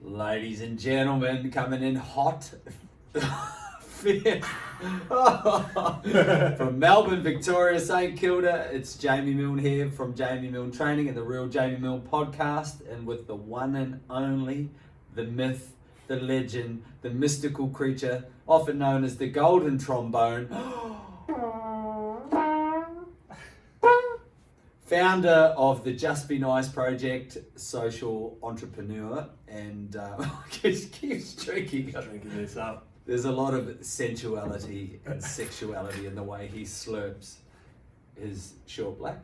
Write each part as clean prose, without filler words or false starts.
Ladies and gentlemen, coming in hot from Melbourne, Victoria, St Kilda, it's Jamie Milne here from Jamie Milne Training and the Real Jamie Milne Podcast, and with the one and only, the myth, the legend, the mystical creature, often known as the Golden Trombone, founder of the Just Be Nice project, social entrepreneur, and keeps drinking this up. There's a lot of sensuality and sexuality in the way he slurps his short black.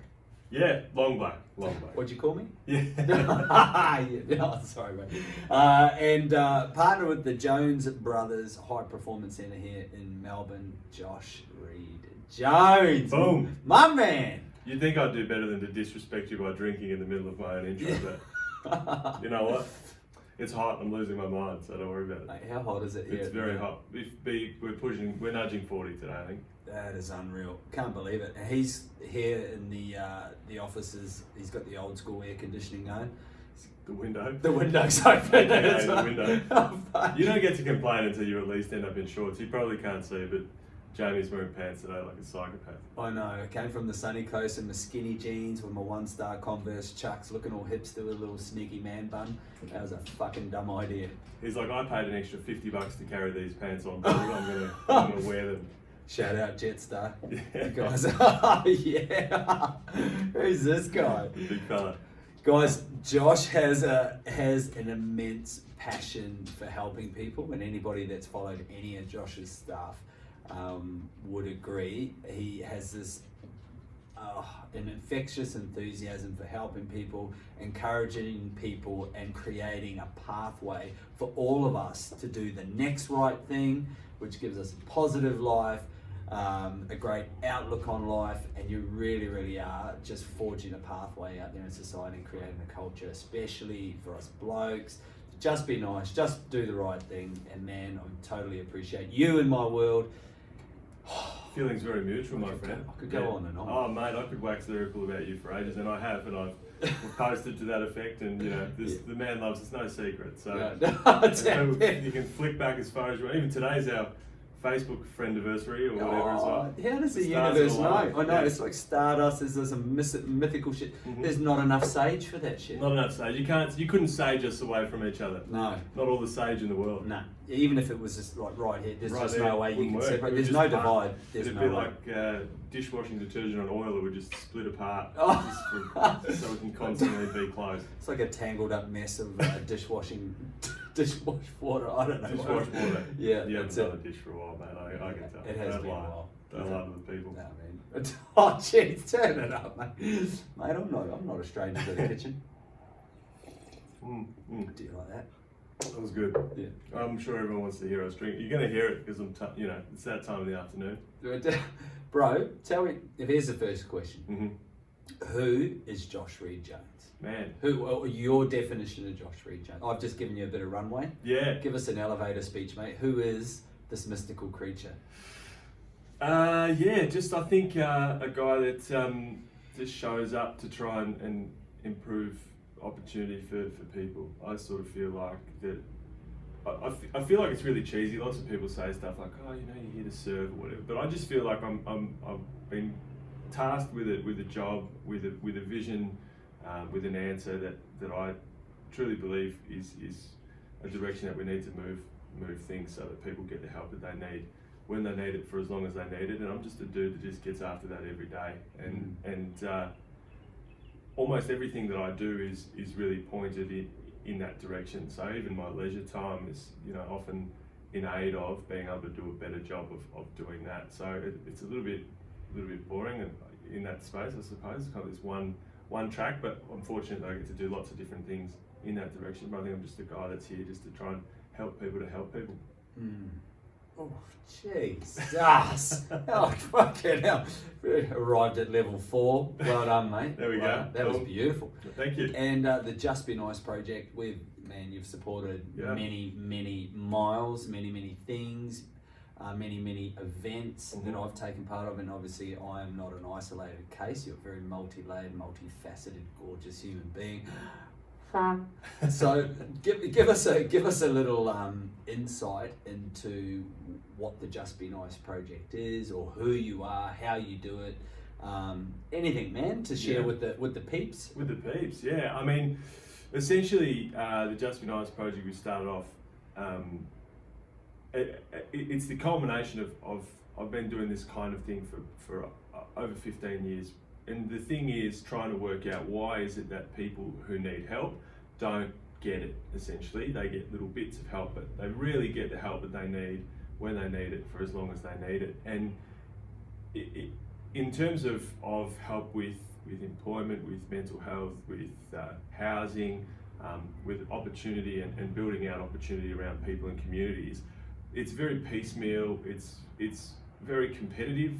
Yeah, long black. What'd you call me? Yeah. Oh, sorry, mate. And partner with the Jones Brothers High Performance Centre here in Melbourne, Josh Reid. Jones! Boom! My man! You'd think I'd do better than to disrespect you by drinking in the middle of my own intro, but you know what? It's hot. I'm losing my mind, so don't worry about it. Mate, how hot is it here? It's very hot. We're nudging 40 today, I think. That is unreal. Can't believe it. He's here in the offices. He's got the old school air conditioning going. The window. The window's open. Yeah, the window. You don't get to complain until you at least end up in shorts. You probably can't see, but Jamie's wearing pants today like a psychopath. I know. I came from the sunny coast in my skinny jeans with my one-star Converse chucks, looking all hipster with a little sneaky man bun. That was a fucking dumb idea. He's like, I paid an extra $50 to carry these pants on, but I'm gonna wear them. Shout out Jetstar. Yeah. You guys. Oh, yeah. Who's this guy? Big fella. Guys, Josh has an immense passion for helping people, and anybody that's followed any of Josh's stuff would agree. He has this an infectious enthusiasm for helping people, encouraging people, and creating a pathway for all of us to do the next right thing, which gives us a positive life, a great outlook on life, and you really, really are just forging a pathway out there in society and creating a culture, especially for us blokes. Just be nice, just do the right thing, and man, I totally appreciate you in my world. Feeling's very mutual, my friend. I could go on and on. Oh, mate, I could wax lyrical about you for ages, and I have, and I've posted to that effect, and you know, the man loves us, no secret. So, you can flick back as far as you want. Even today's our Facebook friendiversary or whatever as well. How does the universe know? I know, yeah. It's like Stardust, there's some mythical shit. Mm-hmm. There's not enough sage for that shit. Not enough sage. You couldn't sage us away from each other. No. Not all the sage in the world. No. Even if it was just like right here, there's right just there, no way you can work. separate. There's no divide. It'd be like dishwashing detergent on oil. It would just split apart just so we can constantly be close. It's like a tangled up mess of dishwash water. I don't know. Dishwash water. Yeah. You haven't done a dish for a while, man. I can tell. It has been a while. Don't lie to the people. No, man. Oh, jeez, turn it up, mate. Mate, I'm not a stranger to the kitchen. Do you like that? That was good. Yeah. I'm sure everyone wants to hear us drink. You're going to hear it because it's that time of the afternoon. Bro, tell me, here's the first question. Mm-hmm. Who is Josh Reid Jones? Man. Your definition of Josh Reid Jones? I've just given you a bit of runway. Yeah. Give us an elevator speech, mate. Who is this mystical creature? I think a guy that just shows up to try and improve opportunity for people. I sort of feel like that. I feel like it's really cheesy. Lots of people say stuff like, "Oh, you're here to serve" or whatever. But I just feel like I've been tasked with a job, with a vision, with an answer that I truly believe is a direction that we need to move things so that people get the help that they need when they need it for as long as they need it. And I'm just a dude that just gets after that every day. And almost everything that I do is really pointed in that direction. So even my leisure time is often in aid of being able to do a better job of doing that. So it's a little bit boring in that space, I suppose. It's kind of this one track, but unfortunately I get to do lots of different things in that direction. But I think I'm just a guy that's here just to try and help people to help people. Oh, jeez. Oh, fucking hell. Arrived at level 4. Well done, mate. There we go. That was beautiful. Thank you. And the Just Be Nice project, you've supported many miles, many things, many events that I've taken part of, and obviously I am not an isolated case. You're a very multi-layered, multifaceted, gorgeous human being. So give us a little insight into what the Just Be Nice project is, or who you are, how you do it, anything, man, to share with the peeps. With the peeps, yeah. I mean, essentially, the Just Be Nice project we started off. It's the culmination of I've been doing this kind of thing for over 15 years. And the thing is trying to work out why is it that people who need help don't get it, essentially. They get little bits of help, but they really get the help that they need when they need it for as long as they need it. And in terms of help with employment, with mental health, with housing, with opportunity and building out opportunity around people and communities, it's very piecemeal, it's very competitive,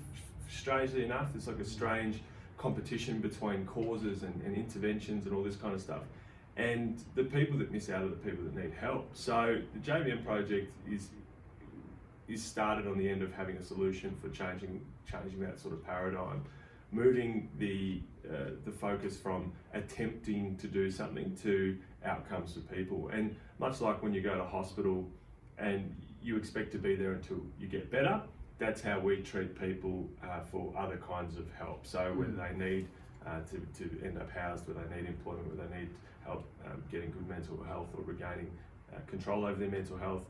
strangely enough. It's like a strange competition between causes and interventions and all this kind of stuff. And the people that miss out are the people that need help. So the JVM project is started on the end of having a solution for changing that sort of paradigm, moving the focus from attempting to do something to outcomes for people. And much like when you go to hospital and you expect to be there until you get better, that's how we treat people for other kinds of help. So whether they need to end up housed, whether they need employment, whether they need help getting good mental health or regaining control over their mental health,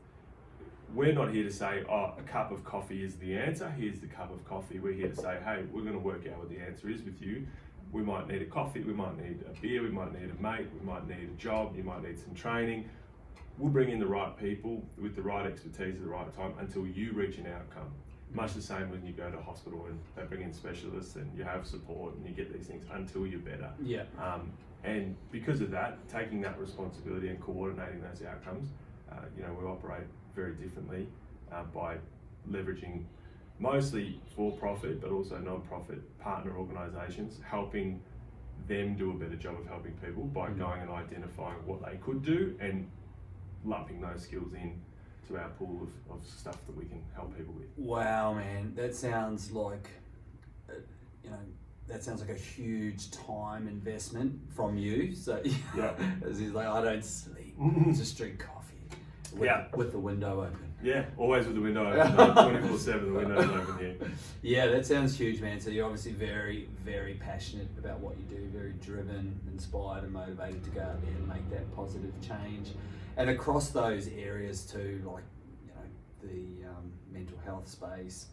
we're not here to say, oh, a cup of coffee is the answer, here's the cup of coffee. We're here to say, hey, we're going to work out what the answer is with you. We might need a coffee, we might need a beer, we might need a mate, we might need a job, you might need some training. We'll bring in the right people with the right expertise at the right time until you reach an outcome. Much the same when you go to hospital and they bring in specialists and you have support and you get these things until you're better. Yeah. And because of that, taking that responsibility and coordinating those outcomes, we operate very differently by leveraging mostly for-profit but also non-profit partner organisations, helping them do a better job of helping people by going and identifying what they could do and lumping those skills in to our pool of stuff that we can help people with. Wow, man, that sounds like a huge time investment from you. So yeah, as he's like, I don't sleep, just drink coffee with the window open. Yeah, always with the window open. 24/7, the window's open here. Yeah, that sounds huge, man. So you're obviously very, very passionate about what you do, very driven, inspired and motivated to go out there and make that positive change. And across those areas too, like, the mental health space,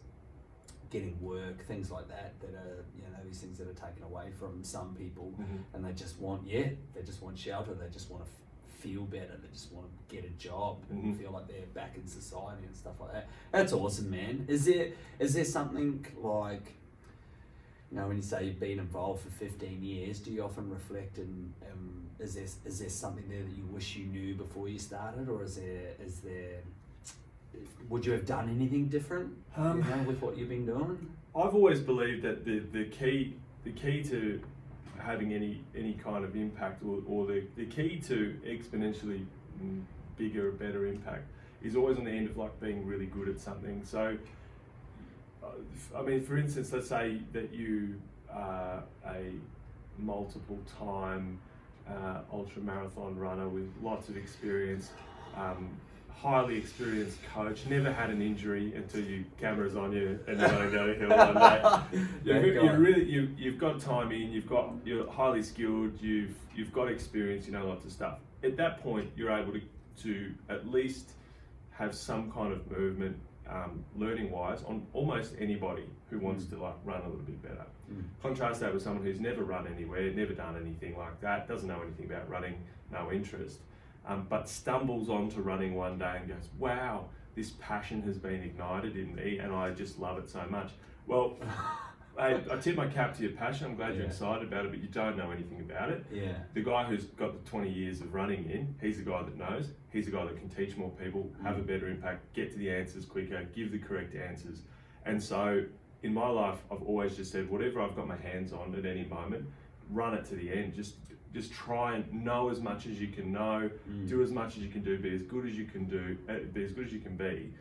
getting work, things like that are, these things that are taken away from some people, and they just want shelter, they just want to feel better, they just want to get a job and feel like they're back in society and stuff like that. That's awesome, man. Is there something like, when you say you've been involved for 15 years, do you often reflect and is there something there that you wish you knew before you started, or is there would you have done anything different with what you've been doing? I've always believed that the key to having any kind of impact or the key to exponentially bigger, better impact is always on the end of like being really good at something. So, I mean, for instance, let's say that you are a multiple time ultra marathon runner with lots of experience, highly experienced coach, never had an injury until camera's on you and you're going to go hill one day. You've got time in, you're highly skilled, you've got experience, you know lots of stuff. At that point, you're able to at least have some kind of movement, learning wise, on almost anybody who wants to like run a little bit better. Contrast that with someone who's never run anywhere, never done anything like that, doesn't know anything about running, no interest. But stumbles onto running one day and goes, wow, this passion has been ignited in me and I just love it so much. Well, I tip my cap to your passion. I'm glad you're excited about it, but you don't know anything about it. Yeah. The guy who's got the 20 years of running in, he's the guy that knows. He's the guy that can teach more people, have a better impact, get to the answers quicker, give the correct answers. And so in my life, I've always just said, whatever I've got my hands on at any moment, run it to the end. Just try and know as much as you can know, do as much as you can do, be as good as you can do, be as good as you can be.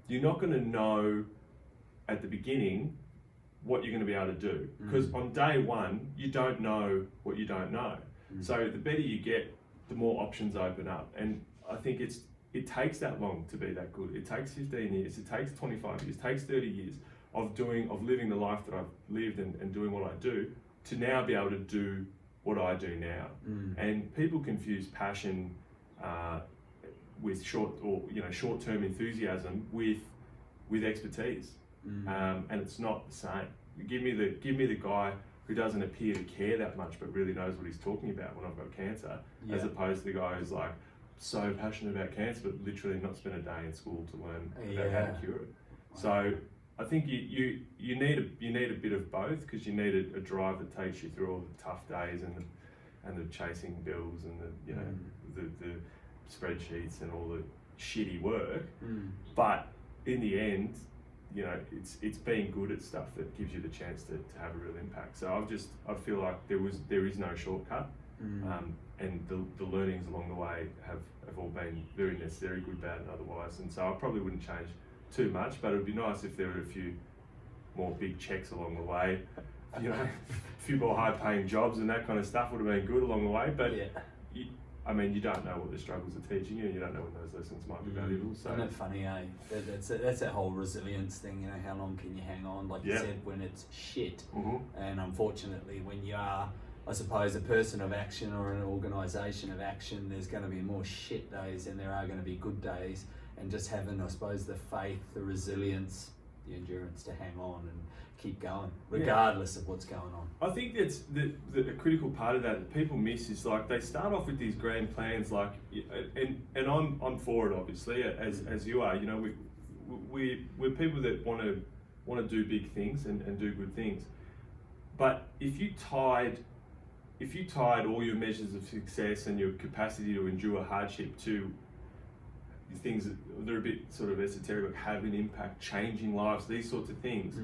You're not going to know at the beginning what you're going to be able to do, because on day one, you don't know what you don't know. So the better you get the more options open up. And I think it takes that long to be that good. It takes 15 years, it takes 25 years, it takes 30 years of living the life that I've lived and doing what I do to now be able to do what I do now. And people confuse passion with short-term enthusiasm with expertise, and it's not the same. Give me the guy who doesn't appear to care that much but really knows what he's talking about when I've got cancer, as opposed to the guy who's like so passionate about cancer but literally not spent a day in school to learn about how to cure it. Wow. So I think you need a bit of both, because you need a drive that takes you through all the tough days and the chasing bills and the spreadsheets and all the shitty work. But in the end, it's being good at stuff that gives you the chance to have a real impact. So I feel like there is no shortcut, and the learnings along the way have all been very necessary, good, bad, and otherwise. And so I probably wouldn't change too much, but it would be nice if there were a few more big checks along the way. A few more high-paying jobs and that kind of stuff would have been good along the way. But you don't know what the struggles are teaching you, and you don't know when those lessons might be valuable. So, isn't it funny, eh? That's that whole resilience thing. How long can you hang on? Like you said, when it's shit, and unfortunately, when you are, I suppose, a person of action or an organisation of action, there's going to be more shit days than there are going to be good days. And just having, I suppose, the faith, the resilience, the endurance to hang on and keep going, regardless of what's going on. I think that's the critical part of that people miss is like they start off with these grand plans, like, and I'm for it, obviously, as you are. We're people that want to do big things and do good things. But if you tied all your measures of success and your capacity to endure hardship to things that they're a bit sort of esoteric, like have an impact, changing lives, these sorts of things,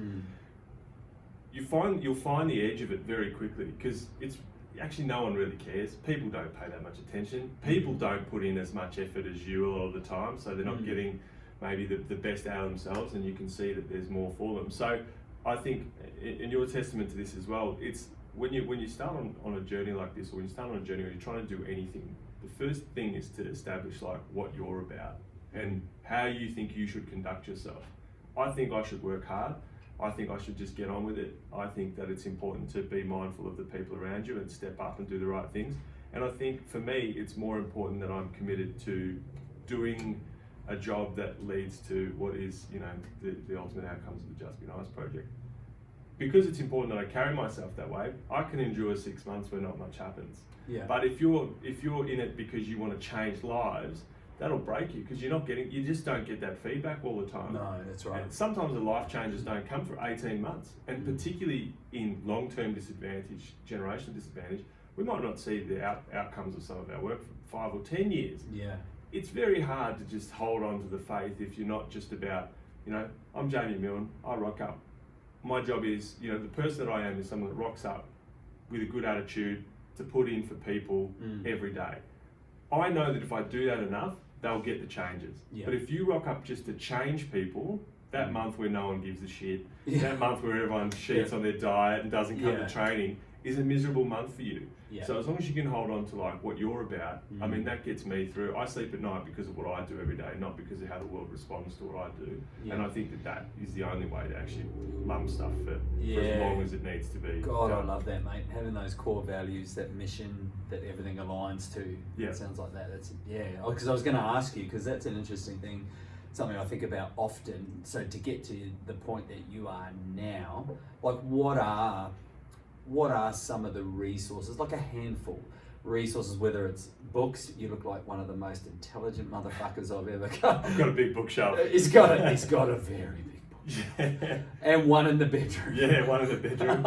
you'll find the edge of it very quickly, because it's actually no one really cares. People don't pay that much attention. People don't put in as much effort as you a lot of the time, so they're not getting maybe the best out of themselves, and you can see that there's more for them. So I think, and you're a testament to this as well, it's when you start on a journey like this, or when you start on a journey where you're trying to do anything, the first thing is to establish like what you're about and how you think you should conduct yourself. I think I should work hard. I think I should just get on with it. I think that it's important to be mindful of the people around you and step up and do the right things. And I think for me, it's more important that I'm committed to doing a job that leads to what is, the ultimate outcomes of the Just Be Nice project. Because it's important that I carry myself that way, I can endure 6 months where not much happens. Yeah. But if you're in it because you want to change lives, that'll break you, because you just don't get that feedback all the time. No, that's right. And sometimes the life changes don't come for 18 months. And particularly in long-term disadvantage, generational disadvantage, we might not see the outcomes of some of our work for 5 or 10 years. Yeah. It's very hard to just hold on to the faith if you're not just about, I'm Jamie Milne, I rock up. My job is, the person that I am is someone that rocks up with a good attitude to put in for people every day. I know that if I do that enough, they'll get the changes. Yeah. But if you rock up just to change people, that month where no one gives a shit, that month where everyone cheats on their diet and doesn't come to training, is a miserable month for you. Yeah. So as long as you can hold on to like what you're about, I mean, that gets me through. I sleep at night because of what I do every day, not because of how the world responds to what I do. Yeah. And I think that is the only way to actually lump stuff for as long as it needs to be. God, done. I love that, mate. Having those core values, that mission that everything aligns to. Yeah. It sounds like that. That's because I was going to ask you, because that's an interesting thing, something I think about often. So to get to the point that you are now, like what are some of the resources, like a handful resources, whether it's books? You look like one of the most intelligent motherfuckers I've ever got. I've got a big bookshelf. He's got a very big bookshelf. And one in the bedroom. Yeah, one in the bedroom.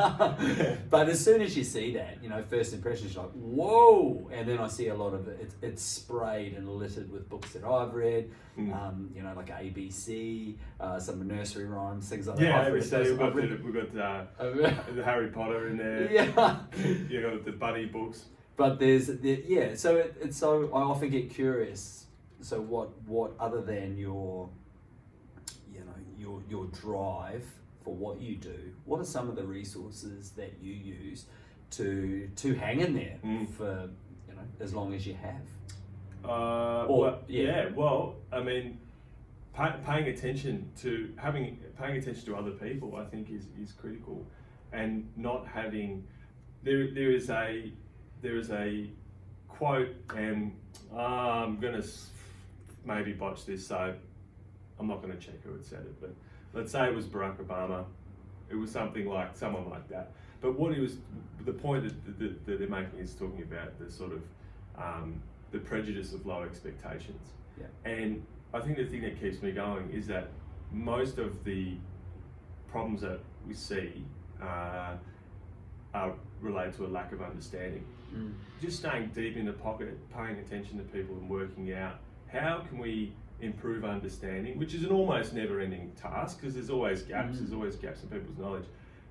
But as soon as you see that, first impressions, you're like, whoa! And then I see a lot of it. It's sprayed and littered with books that I've read, like ABC, some nursery rhymes, things like that. Yeah, we've got the Harry Potter in there. Yeah. You got the Bunny books. But so I often get curious. So what other than your drive for what you do, what are some of the resources that you use to hang in there as long as you have. Well, I mean, paying attention to other people, I think is critical, and not having there is a quote, and I'm gonna maybe botch this, so I'm not gonna check who had said it, but let's say it was Barack Obama. It was someone like that. But the point that they're making is talking about the sort of the prejudice of low expectations. Yeah. And I think the thing that keeps me going is that most of the problems that we see are related to a lack of understanding. Just staying deep in the pocket, paying attention to people and working out how can we improve understanding, which is an almost never-ending task because there's always gaps. There's always gaps in people's knowledge.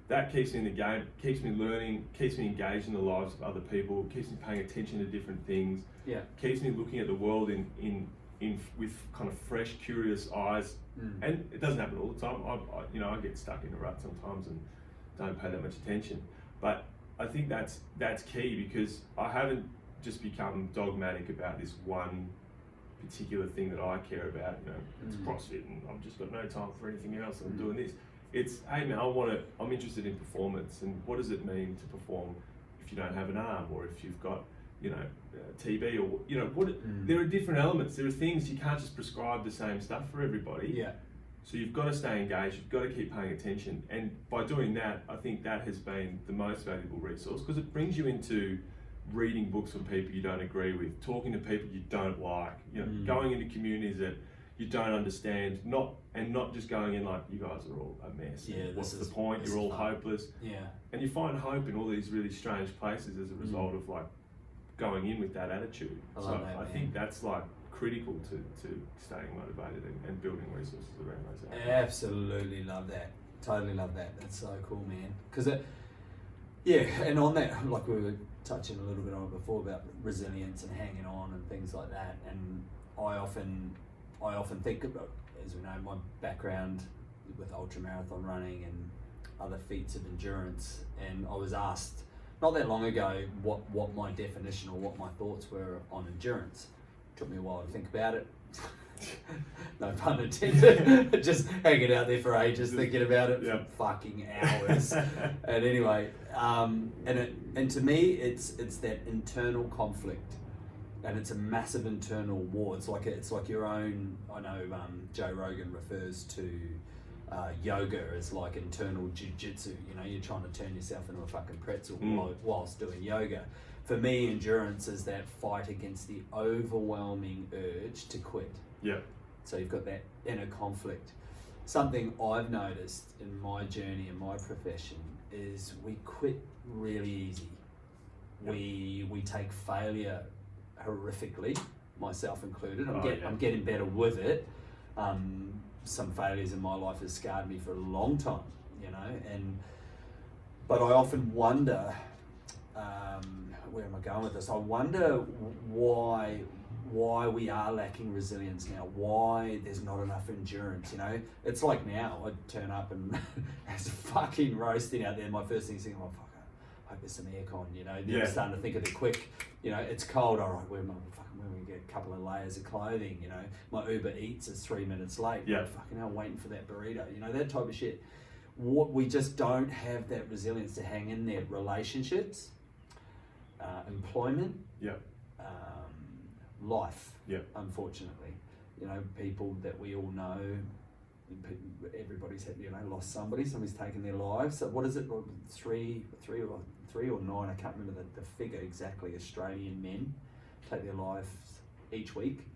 That keeps me in the game, keeps me learning, keeps me engaged in the lives of other people, keeps me paying attention to different things. Yeah. Keeps me looking at the world in with kind of fresh, curious eyes. And it doesn't happen all the time. I get stuck in a rut sometimes and don't pay that much attention. But I think that's key, because I haven't just become dogmatic about this one particular thing that I care about. It's CrossFit and I've just got no time for anything else and I'm doing this. It's, hey man, I'm interested in performance, and what does it mean to perform if you don't have an arm, or if you've got, TB, or there are different elements. There are things, you can't just prescribe the same stuff for everybody. Yeah. So you've got to stay engaged, you've got to keep paying attention. And by doing that, I think that has been the most valuable resource, because it brings you into reading books from people you don't agree with, talking to people you don't like, going into communities that you don't understand, not just going in like, you guys are all a mess. Yeah, what's the point? You're all hopeless. Yeah. And you find hope in all these really strange places as a result of like going in with that attitude. I think that's like critical to staying motivated and building resources around those areas. Absolutely love that. Totally love that. That's so cool, man. Because and on that, like we were touching a little bit on it before about resilience and hanging on and things like that. And I often think about, as we know, my background with ultramarathon running and other feats of endurance, and I was asked not that long ago what my definition or what my thoughts were on endurance. Took me a while to think about it. No pun intended. Just hanging out there for ages thinking about it for fucking hours. And anyway, and to me, it's that internal conflict, and it's a massive internal war. It's like your own. I know Joe Rogan refers to yoga as like internal jiu-jitsu. You're trying to turn yourself into a fucking pretzel whilst doing yoga. For me, endurance is that fight against the overwhelming urge to quit. Yeah. So you've got that inner conflict. Something I've noticed in my journey in my profession is we quit really easy. Yep. We take failure horrifically, myself included. I'm getting better with it. Some failures in my life has scarred me for a long time, but I often wonder, where am I going with this? I wonder why we are lacking resilience now, why there's not enough endurance. It's like now I turn up and there's fucking roasting out there. My first thing is thinking, fuck, I hope there's some aircon, Then I'm starting to think of the quick, it's cold, all right, where we get a couple of layers of clothing, my Uber Eats is 3 minutes late. Yeah. Fucking hell, waiting for that burrito, that type of shit. We just don't have that resilience to hang in there. Relationships, employment, life, unfortunately. People that we all know, everybody's had, lost somebody's taken their lives. So what is it, three or nine, I can't remember the figure exactly, Australian men take their lives each week.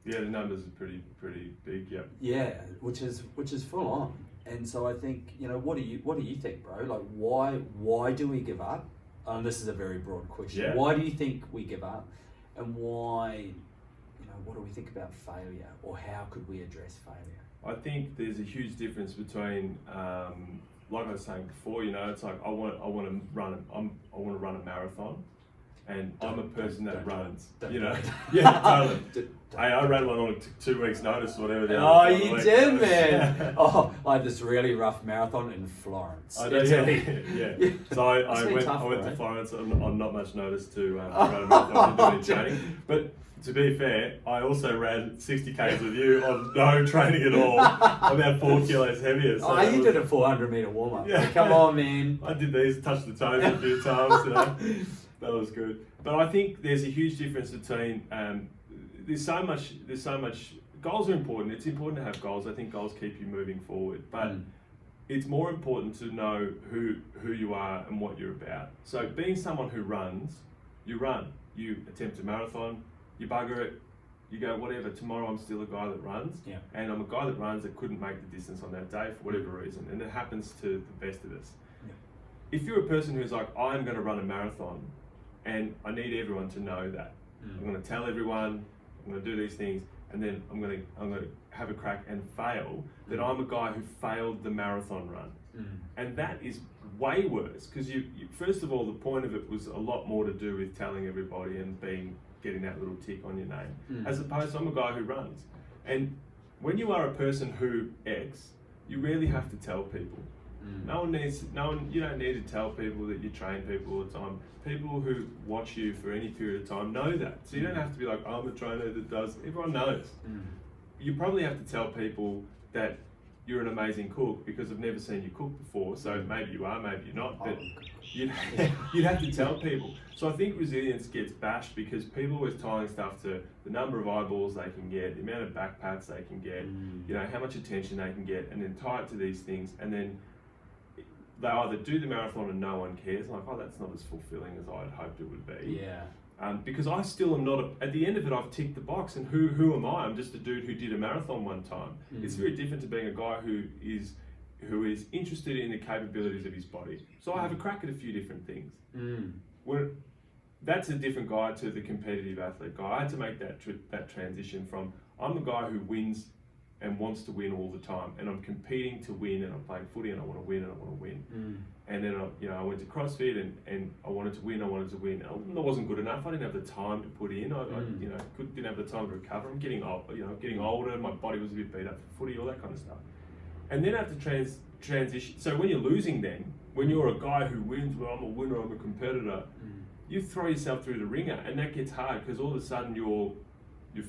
Yeah, the numbers are pretty big. Yeah, which is full on. And so I think, what do you think, bro? Like, why do we give up? And this is a very broad question. Yeah. Why do you think we give up? And why, what do we think about failure, or how could we address failure? I think there's a huge difference between, like I was saying before, it's like I want to run a marathon, And I'm a person that runs, don't you know. do it. Yeah, totally. Don't- Hey, I ran one on 2 weeks' notice or whatever. The Oh, other you week. did, man! Oh, I had this really rough marathon in Florence. I know, Italy. yeah. So I been went tough, to right? Florence on not much notice to run a marathon. Didn't do any training. But to be fair, I also ran 60 k's with you on no training at all. About 4 kilos heavier. So Oh, you did a 400-meter warm-up. Yeah. Come on, man. I did these, touched the toes a few times. You know? That was good. But I think there's a huge difference between there's so much. Goals are important. It's important to have goals. I think goals keep you moving forward. But it's more important to know who you are and what you're about. So being someone who runs, you run. You attempt a marathon. You bugger it. You go, whatever. Tomorrow I'm still a guy that runs. Yeah. And I'm a guy that runs that couldn't make the distance on that day for whatever reason. And it happens to the best of us. Yeah. If you're a person who's like, I'm going to run a marathon, and I need everyone to know that. I'm going to tell everyone, I'm going to do these things, and then I'm going to have a crack and fail, then I'm a guy who failed the marathon run. And that is way worse, because you first of all, the point of it was a lot more to do with telling everybody and getting that little tick on your name, as opposed to I'm a guy who runs. And when you are a person who X, you really have to tell people. You don't need to tell people that you train people all the time. People who watch you for any period of time know that. So you don't have to be like, I'm a trainer that does, everyone knows. You probably have to tell people that you're an amazing cook because I've never seen you cook before. So maybe you are, maybe you're not, but you'd have to tell people. So I think resilience gets bashed because people are always tying stuff to the number of eyeballs they can get, the amount of back pats they can get, you know, how much attention they can get, and then tie it to these things, and then they either do the marathon and no one cares, like, oh, that's not as fulfilling as I'd hoped it would be. Yeah. Because I still am not, at the end of it, I've ticked the box, and who am I? I'm just a dude who did a marathon one time. It's very different to being a guy who is interested in the capabilities of his body. So I have a crack at a few different things. That's a different guy to the competitive athlete guy. I had to make that transition from, I'm a guy who wins and wants to win all the time, and I'm competing to win, and I'm playing footy and I want to win and I want to win. And then I went to CrossFit and I wanted to win. And I wasn't good enough. I didn't have the time to put in. I didn't have the time to recover. I'm getting old, getting older. My body was a bit beat up for footy, all that kind of stuff. And then I have to transition. So when you're losing, then when you're a guy who wins, well, I'm a winner, I'm a competitor, you throw yourself through the ringer, and that gets hard because all of a sudden your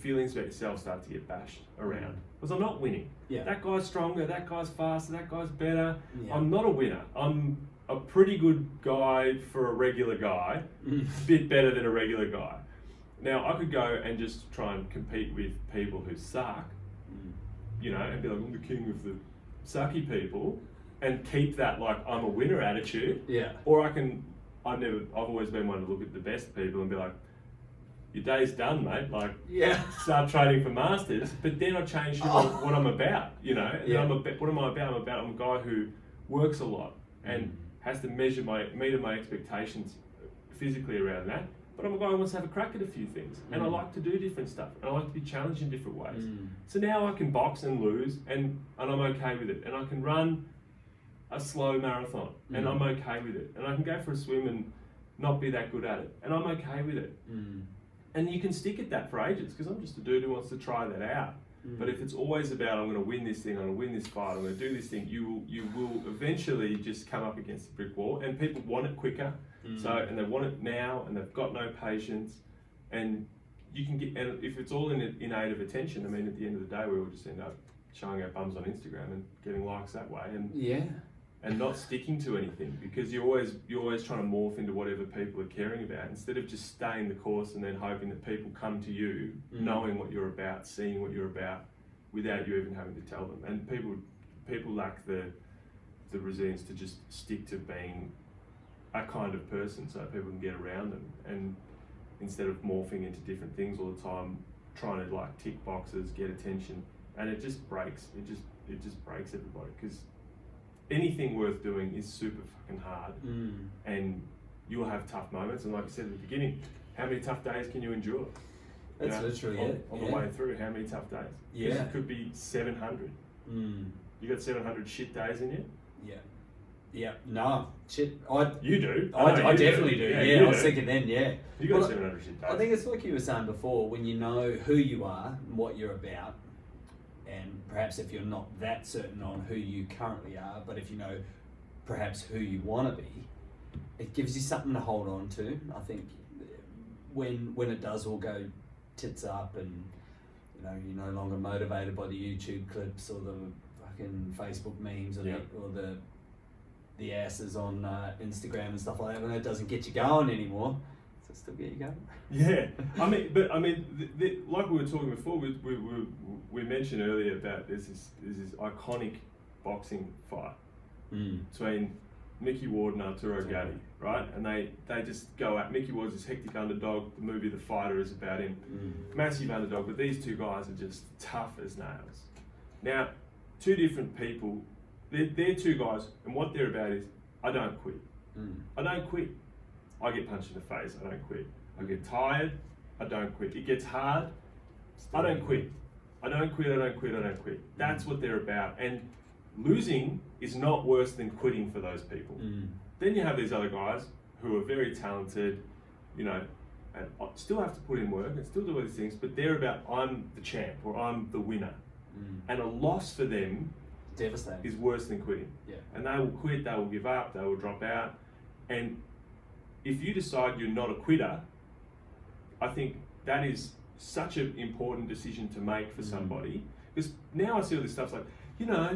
feelings about yourself start to get bashed around. Because I'm not winning. Yeah. That guy's stronger, that guy's faster, that guy's better. Yeah. I'm not a winner. I'm a pretty good guy for a regular guy, a bit better than a regular guy. Now, I could go and just try and compete with people who suck, and be like, I'm the king of the sucky people, and keep that, like, I'm a winner attitude. Yeah. Or I've always been one to look at the best people and be like, your day's done, mate. Like, start training for masters. But then I change what I'm about, And what am I about? I'm a guy who works a lot and has to meet my expectations physically around that. But I'm a guy who wants to have a crack at a few things, and I like to do different stuff, and I like to be challenged in different ways. So now I can box and lose, and I'm okay with it, and I can run a slow marathon, and I'm okay with it, and I can go for a swim and not be that good at it, and I'm okay with it. And you can stick at that for ages, because I'm just a dude who wants to try that out. But if it's always about, I'm going to win this thing, I'm going to win this fight, I'm going to do this thing, you will eventually just come up against a brick wall, and people want it quicker, and they want it now, and they've got no patience, and you can get, and if it's all in aid of attention, I mean, at the end of the day, we all just end up showing our bums on Instagram and getting likes that way, and not sticking to anything, because you're always trying to morph into whatever people are caring about, instead of just staying the course and then hoping that people come to you knowing what you're about, seeing what you're about, without you even having to tell them. And people lack the resilience to just stick to being a kind of person so people can get around them, and instead of morphing into different things all the time, trying to like tick boxes, get attention, and it just breaks breaks everybody, because anything worth doing is super fucking hard, and you'll have tough moments. And like I said at the beginning, how many tough days can you endure? That's literally it. On the way through, how many tough days? Because it could be 700. You got 700 shit days in you? Yeah. Yeah, no, shit. You do. I definitely do. Yeah, I was do. thinking then. Yeah, You got Well, 700 shit days. I think it's like you were saying before. When you know who you are and what you're about, and perhaps if you're not that certain on who you currently are, but if you know perhaps who you want to be, it gives you something to hold on to. I think when it does all go tits up and you're no longer motivated by the YouTube clips or the fucking Facebook memes or the asses on Instagram and stuff like that, when it doesn't get you going anymore, does it still get you going? Yeah, I mean, like we were talking before, we mentioned earlier about there's this iconic boxing fight between Mickey Ward and Arturo Gatti, right? And they just go at Mickey Ward's this hectic underdog. The movie The Fighter is about him, massive underdog. But these two guys are just tough as nails. Now, two different people. They're two guys, and what they're about is I don't quit. I don't quit. I get punched in the face. I don't quit. I get tired. I don't quit. It gets hard. I don't quit. I don't quit. I don't quit. I don't quit. That's what they're about. And losing is not worse than quitting for those people. Then you have these other guys who are very talented, and still have to put in work and still do all these things, but they're about I'm the champ or I'm the winner. And a loss for them Devastating. is worse than quitting. Yeah. And they will quit, they will give up, they will drop out. And if you decide you're not a quitter, I think that is such an important decision to make for somebody. Because now I see all this stuff like,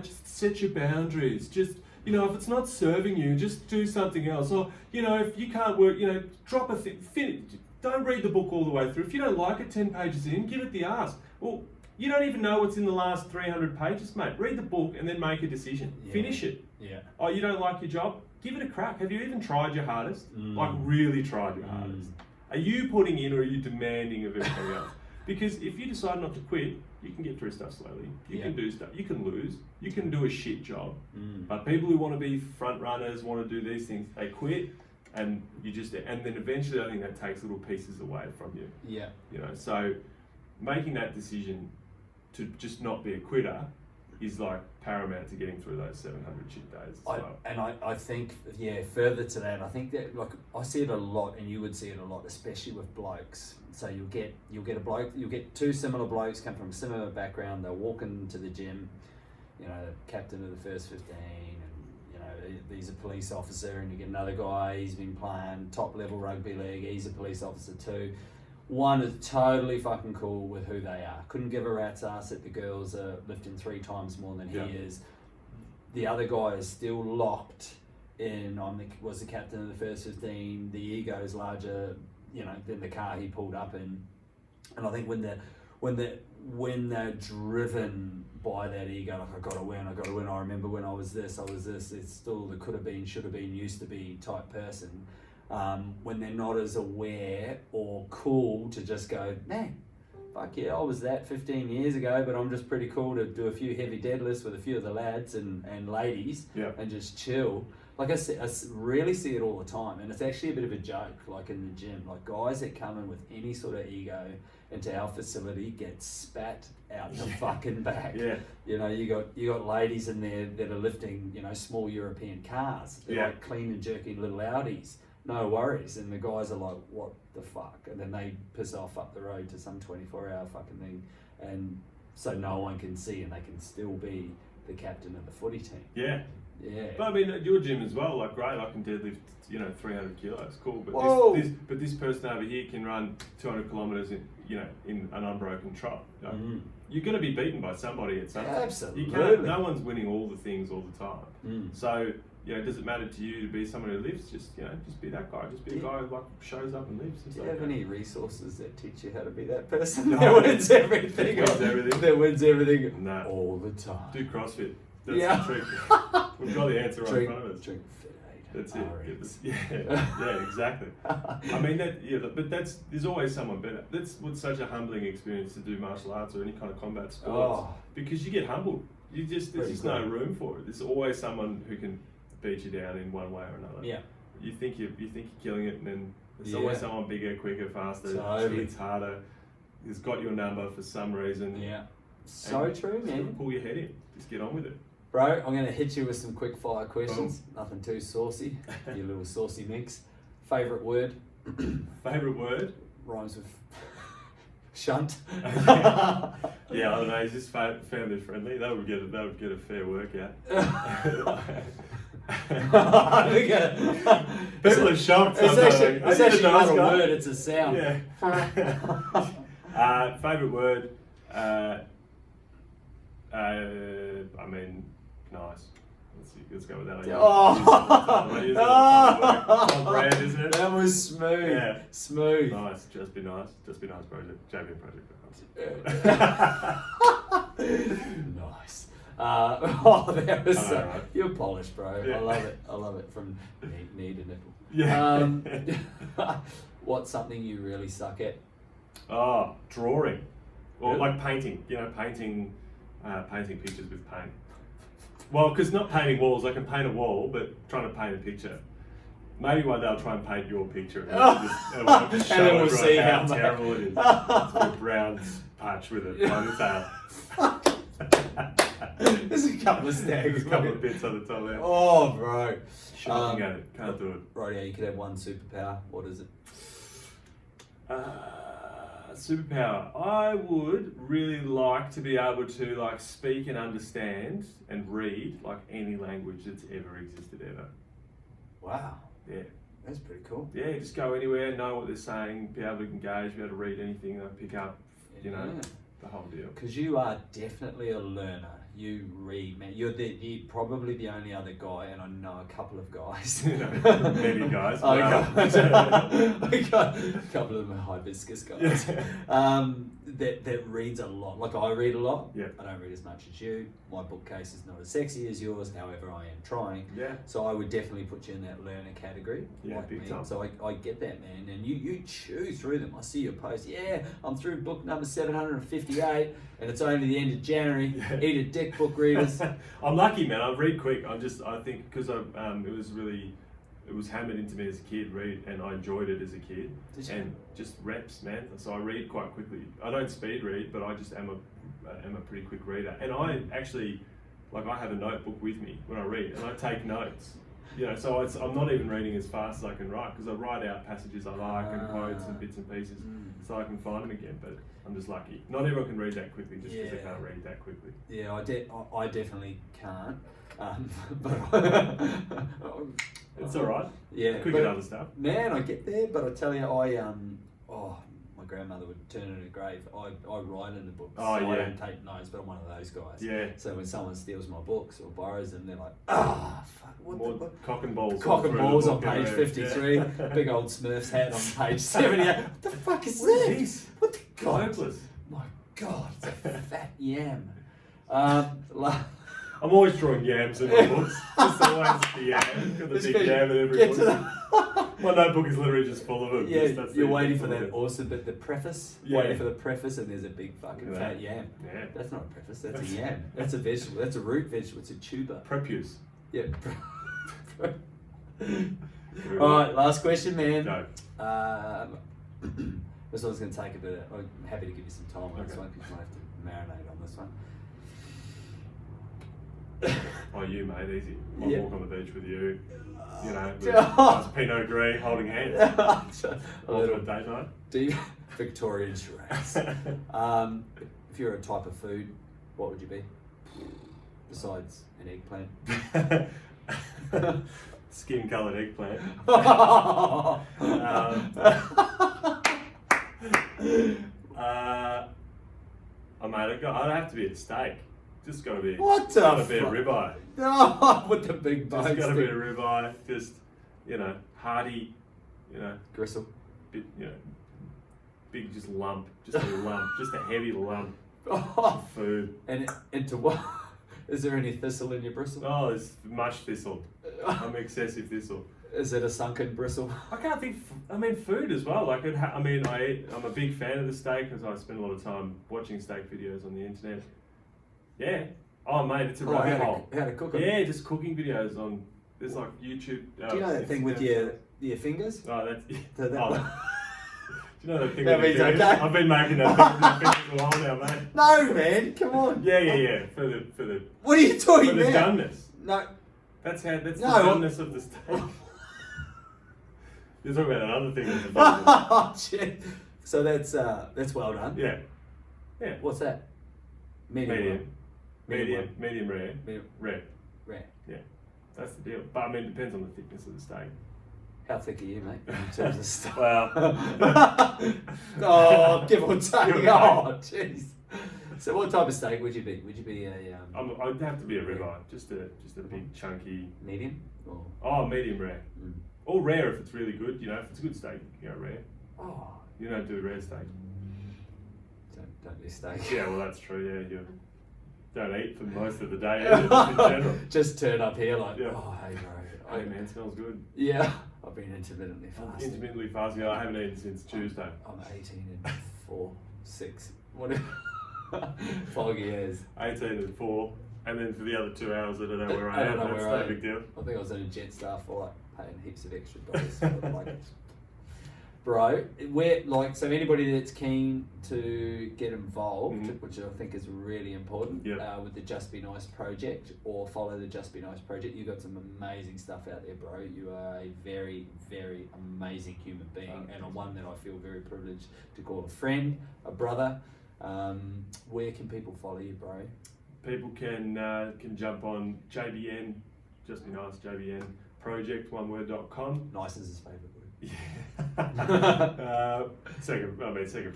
just set your boundaries. Just, if it's not serving you, just do something else. Or, if you can't work, drop a thing, finish. Don't read the book all the way through. If you don't like it 10 pages in, give it the arse. Well, you don't even know what's in the last 300 pages, mate. Read the book and then make a decision. Yeah. Finish it. Yeah. Oh, you don't like your job? Give it a crack. Have you even tried your hardest? Like really tried your hardest? Are you putting in or are you demanding of everything else? Because if you decide not to quit, you can get through stuff slowly. You can do stuff. You can lose. You can do a shit job. But people who want to be front runners, want to do these things, they quit, and and then eventually I think that takes little pieces away from you. Yeah. So making that decision to just not be a quitter is like paramount to getting through those 700 shit days as well. And I think, further to that, I think that, like, I see it a lot, and you would see it a lot, especially with blokes. So you'll get two similar blokes, come from a similar background, they'll walk into the gym, the captain of the first 15, and, he's a police officer, and you get another guy, he's been playing top level rugby league, he's a police officer too. One is totally fucking cool with who they are. Couldn't give a rat's ass that the girls are lifting 3 times more than he is. The other guy is still locked in, was the captain of the first 15, the ego is larger, than the car he pulled up in. And I think when they're driven by that ego, like, I gotta win, I remember when I was this, it's still the could have been, should have been, used to be type person. When they're not as aware or cool to just go, man, fuck yeah, I was that 15 years ago, but I'm just pretty cool to do a few heavy deadlifts with a few of the lads and ladies and just chill. Like I really see it all the time, and it's actually a bit of a joke, like in the gym, like guys that come in with any sort of ego into our facility get spat out the fucking back. Yeah. You got ladies in there that are lifting, small European cars. They're like clean and jerky little Audis. No worries, and the guys are like, what the fuck? And then they piss off up the road to some 24-hour fucking thing, and so no one can see, and they can still be the captain of the footy team. Yeah. But I mean, at your gym as well, like, great, I can deadlift, 300 kilos, cool. But this person over here can run 200 kilometers in an unbroken trot. You're going to be beaten by somebody at some point. Absolutely. No one's winning all the things all the time. So, does it matter to you to be someone who lifts? Just be that guy. Just be a guy who shows up and lifts. Do you have any resources that teach you how to be that person that wins everything? That wins everything No. all the time. Do CrossFit. That's the trick. We've got the answer right in front of us. Drink Fit Aid. That's it. Yeah, exactly. I mean, but there's always someone better. That's what's such a humbling experience to do martial arts or any kind of combat sports, because you get humbled. There's just no room for it. There's always someone who can beat you down in one way or another. Yeah. You think you're killing it, and then there's always someone bigger, quicker, faster, hits harder, has got your number for some reason. Yeah. So true, man. Pull your head in. Just get on with it. Bro, I'm going to hit you with some quick fire questions. Nothing too saucy. You little saucy mix. Favourite word? Favourite word? Rhymes with shunt. Yeah, I don't know. Is this family friendly? That would get a fair workout. People are shocked. It's actually not a word. It's a sound. Yeah. Favourite word? I mean, nice. Let's go with that. Oh, brand, isn't it? That was smooth. Yeah. Smooth. Nice. Just be nice. Project. JMTTv project. Nice. That was right. You're polished, bro. Yeah. I love it from knee to nipple. Yeah. What's something you really suck at? Oh, drawing. Or Really? like painting. Painting pictures with paint. Well, because not painting walls, I can paint a wall, but trying to paint a picture. Maybe one day I'll try and paint your picture and just show And then we'll everyone see how how terrible it is. It's a brown patch with a ponytail. There's a couple of There's snags. a couple of bits on the top there. Oh, bro. Shocking at it. Can't do it. Right, yeah, you could have one superpower. What is it? Superpower. I would really like to be able to like speak and understand and read like any language that's ever existed ever. Wow. Yeah. That's pretty cool. Yeah, just go anywhere, know what they're saying, be able to engage, be able to read anything, pick up, the whole deal. Because you are definitely a learner. You read, man. You're probably the only other guy, and I know a couple of guys. Many guys. I got a couple of them are hibiscus guys. That reads a lot. Like I read a lot. Yeah. I don't read as much as you. My bookcase is not as sexy as yours. However, I am trying. Yeah. So I would definitely put you in that learner category. Yeah, like big me. time. So I get that, man. And you chew through them. I see your post. Yeah, I'm through book number 758, and it's only the end of January. Yeah. Eat a dick, book readers. I'm lucky, man. I read quick. I think because it was hammered into me as a kid, read, and I enjoyed it as a kid. Did you? And just reps, man. So I read quite quickly. I don't speed read, but I just am a pretty quick reader. And I actually, like, I have a notebook with me when I read, and I take notes. So I'm not even reading as fast as I can write, because I write out passages I like and quotes and bits and pieces, so I can find them again. But I'm just lucky. Not everyone can read that quickly, just because they can't read that quickly. Yeah, I definitely can't. But It's all right. Yeah, Quick at other stuff. Man, I get there, but I tell you, my grandmother would turn in a grave. I write in the books. Oh, so yeah. I don't take notes, but I'm one of those guys. Yeah. So when someone steals my books or borrows them, they're like, fuck, what? Cock and balls. Cock and balls on book page everywhere. 53. Yeah. Big old Smurfs hat on page 78. What the fuck is What that? is this? What the god? Hopeless. My god, it's a fat yam. I'm always drawing yams in my books. Just always the yam. Got the big yam in every book. My notebook is literally just full of them. Yeah, That's you're the waiting for full that of it. awesome bit, the preface. Yeah. Waiting for the preface, and there's a big fucking Look at fat that. yam. Yeah. That's not a preface, that's a yam. That's a vegetable, that's a root vegetable, it's a tuber. Prepuce. Yeah. Alright, last question, man. No. This one's going to take a bit of, I'm happy to give you some time on this Okay. one, because you might have to marinate on this one. Oh, you, mate, easy. I'll Yeah. walk on the beach with you. With nice Pinot Gris holding hands. A Off little to a date night. deep Victorian charades. If you're a type of food, what would you be? Besides an eggplant? Skin-coloured eggplant. I'd have to be a steak. Just gotta be. What the Gotta be a fuck? ribeye. Oh, with the big bones. Just gotta be a ribeye. Just hearty. Gristle. Bit, big just lump. Just a lump. Just a heavy lump Oh, of food. and into what? Is there any thistle in your bristle? Oh, there's much thistle. I'm excessive thistle. Is it a sunken bristle? I can't think. Food as well. Like I'm a big fan of the steak because I spend a lot of time watching steak videos on the internet. Yeah. Oh, mate, it's a rabbit hole. How to cook it? Yeah, just cooking videos on. There's like YouTube. Do you know that thing with your fingers? Oh, that's. So that Oh, one- Do you know that thing? That with the means fingers? okay. I've been making that thing with my fingers a while now, mate. No, man, come on. Yeah. For the What are you doing for the now? doneness. No. That's No. the doneness of the stage. You're talking about another thing with the fingers. Oh, shit. So that's well done. Yeah. What's that? Medium rare. Medium. Rare. Rare. Yeah. That's the deal. But I mean, it depends on the thickness of the steak. How thick are you, mate? In terms of stuff. Well. Oh, give or take. Give or take. Oh, jeez. So, what type of steak would you be? Would you be a I'd have to be a ribeye, just a big chunky. medium? Or Oh, medium rare. Mm. Or rare if it's really good. You know, if it's a good steak, you go rare. oh, You don't do rare steak. don't do steak. Yeah, well that's true. Yeah, you don't eat for most of the day either, just in general. Just turn up here like, Yeah. oh, hey, bro. Hey man, smells good. Yeah, I've been intermittently fasting. Intermittently fasting. I haven't eaten since Tuesday. I'm 18 and 4, 6, whatever. 5 years. 18 and 4, and then for the other 2 hours, I don't know where I I don't am. know That's where I no am. big deal. I think I was in a Jetstar flight, paying heaps of extra dollars for the luggage. Bro, so anybody that's keen to get involved, Mhm. which I think is really important, Yep. with the Just Be Nice project or follow the Just Be Nice project, you've got some amazing stuff out there, bro. You are a very, very amazing human being, and one that I feel very privileged to call a friend, a brother. Where can people follow you, bro? People can jump on JBN, Just Be Nice, JBN project, oneword.com. Nice is his favourite word. Yeah. Second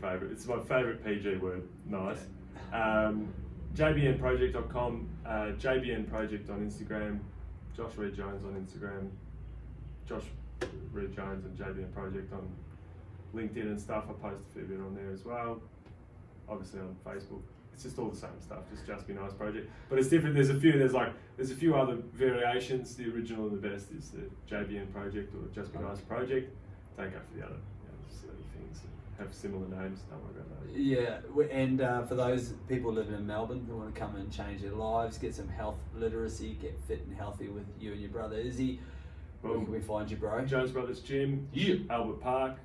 favourite. It's my favourite PG word. Nice. JBNproject.com, JBN Project on Instagram, Josh Reid Jones on Instagram, Josh Reid Jones and JBN Project on LinkedIn and stuff. I post a fair bit on there as well. Obviously on Facebook. It's just all the same stuff, just Be Nice Project. But it's different. There's a few other variations. The original and the best is the JBN Project or Just Be Nice Project. Don't go for the other silly things that have similar names. Don't worry about that. Yeah, and for those people living in Melbourne who want to come and change their lives, get some health literacy, get fit and healthy with you and your brother Izzy, where can we find you, bro? Jones Brothers Gym, Yeah. Albert Park,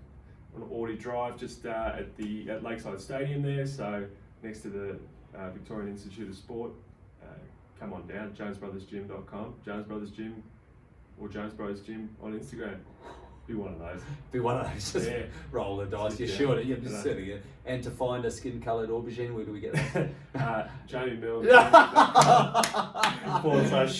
on Audie Drive, just at Lakeside Stadium there. So next to the Victorian Institute of Sport. Come on down, jonesbrothersgym.com, Jones Brothers Gym, or Jones Brothers Gym on Instagram. Be one of those. Be one of those, just roll the dice. You're sure to, you're just sitting it. And to find a skin-coloured aubergine, where do we get that? Jamie Mills.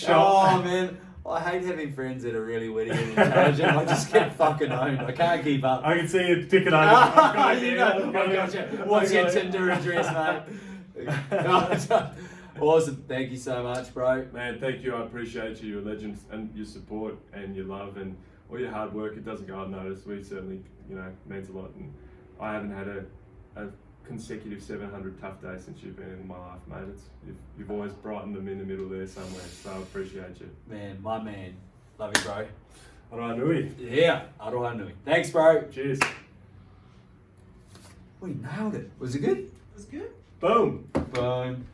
Oh man, I hate having friends that are really witty and intelligent. I just get fucking owned. I can't keep up. I can see you picking over. I've got it, You yeah, know, I've got I it. gotcha. What's your Tinder address, mate? Awesome. Thank you so much, bro. Man, thank you. I appreciate you, your legends, and your support and your love and all your hard work. It doesn't go unnoticed. We certainly, means a lot. And I haven't had a consecutive 700 tough days since you've been in my life, mate. You've always brightened them in the middle there somewhere. So I appreciate you. Man, my man. Love you, bro. Aroha nui. Yeah, aroha nui. Thanks, bro. Cheers. We nailed it. Was it good? It was good. Boom. Boom.